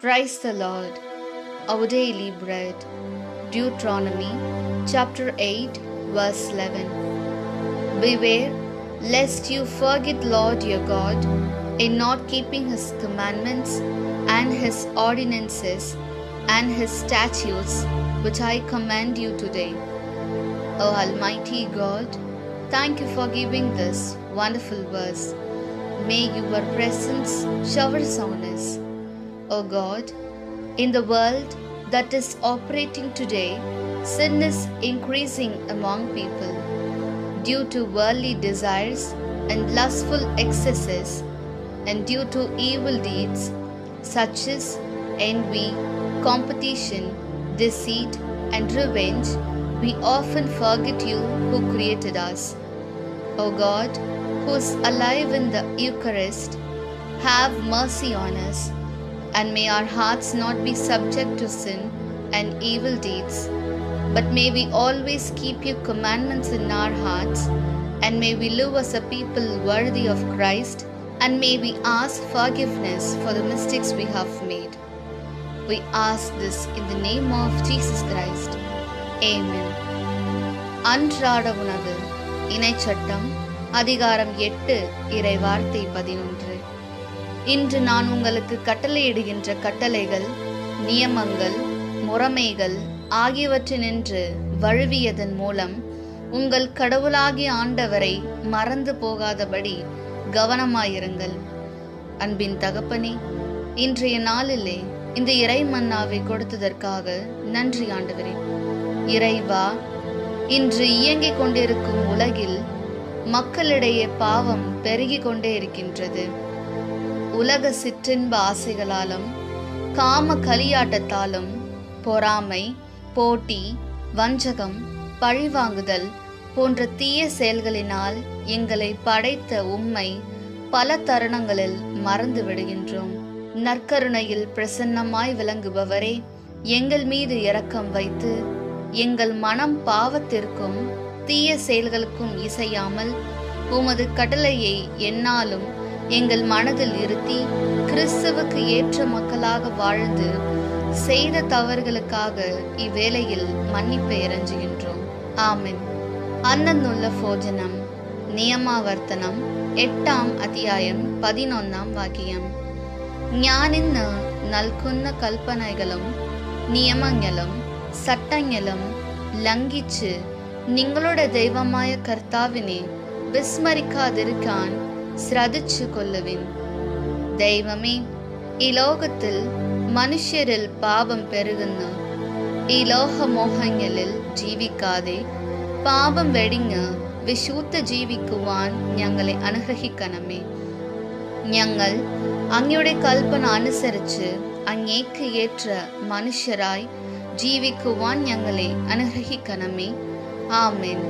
Praise the Lord. Our daily bread. Deuteronomy chapter 8 verse 11. Beware lest you forget Lord your God in not keeping his commandments and his ordinances and his statutes which I command you today. O Almighty God, thank you for giving this wonderful verse. May your presence showers on us. O God, in the world that is operating today, sin is increasing among people due to worldly desires and lustful excesses, and due to evil deeds such as envy, competition, deceit, and revenge. We often forget you who created us. O God, who is alive in the Eucharist, have mercy on us, and may our hearts not be subject to sin and evil deeds, but may we always keep your commandments in our hearts, and may we live as a people worthy of Christ, and may we ask forgiveness for the mistakes we have made. We ask this in the name of Jesus Christ. Amen. அன்றாட உணவு. இணைச்சட்டம் அதிகாரம் 8 இறை வார்த்தை 11. இன்று நான் உங்களுக்கு கட்டளையிடுகின்ற கட்டளைகள், நியமங்கள், முறைமைகள் ஆகியவற்றினின்று வழுவியதன் மூலம் உங்கள் கடவுளாகிய ஆண்டவரை மறந்து போகாதபடி கவனமாயிருங்கள். அன்பின் தகப்பனே, இன்றைய நாளிலே இந்த இறை மன்னாவை கொடுத்ததற்காக நன்றி ஆண்டவரே. இறைவா, இன்று இயங்கிக் கொண்டிருக்கும் உலகில் மக்களிடையே பாவம் பெருகிக் கொண்டே இருக்கின்றது. உலக சிற்றின்ப ஆசைகளாலும் காம களியாட்டத்தாலும் பொறாமை, போட்டி, வஞ்சகம், பழிவாங்குதல் போன்ற தீய செயல்களினால் எங்களை படைத்த உம்மை பல தருணங்களில் மறந்து விடுகின்றோம். நற்கருணையில் பிரசன்னமாய் விளங்குபவரே, எங்கள் மீது இரக்கம் வைத்து எங்கள் மனம் பாவத்திற்கும் தீய செயல்களுக்கும் இசையாமல் உமது கட்டளையை எந்நாளும் எங்கள் மனதில் இருத்தி கிறிஸ்துவுக்கு ஏற்ற மக்களாக வாழ்ந்து செய்த தவறுகளுக்காக இவ்வேளையில் மன்னிப்பை இறைஞ்சுகின்றோம். ஆமென். அன்னன்னுள்ள போஜனம். நியமாவர்த்தனம் 8 அத்தியாயம் 11 വാക്യം. ഞാനിന്ന് നൽകുന്ന കൽപ്പനകളും നിയമങ്ങളും ചട്ടങ്ങളും ലംഘിച്ച് നിങ്ങളുടെ ദൈവമായ കർത്താവിനെ വിസ്മരിക്കാതിരിക്കാൻ ശ്രദ്ധിച്ചു കൊള്ളുവിൻ. ദൈവമേ, ഈ ലോകത്തിൽ മനുഷ്യരിൽ പാപം പെരുകുന്നു. ഈ ലോകമോഹങ്ങളിൽ ജീവിക്കാതെ പാപം വെടിഞ്ഞ് വിശുദ്ധ ജീവിക്കുവാൻ ഞങ്ങളെ അനുഗ്രഹിക്കണമേ. ഞങ്ങൾ അങ്ങയുടെ കൽപ്പന അനുസരിച്ച് അങ്ങേക്ക് ഏற்ற മനുഷ്യരായി ജീവിക്കുവാൻ ഞങ്ങളെ അനുഗ്രഹിക്കണമേ. ആമേൻ.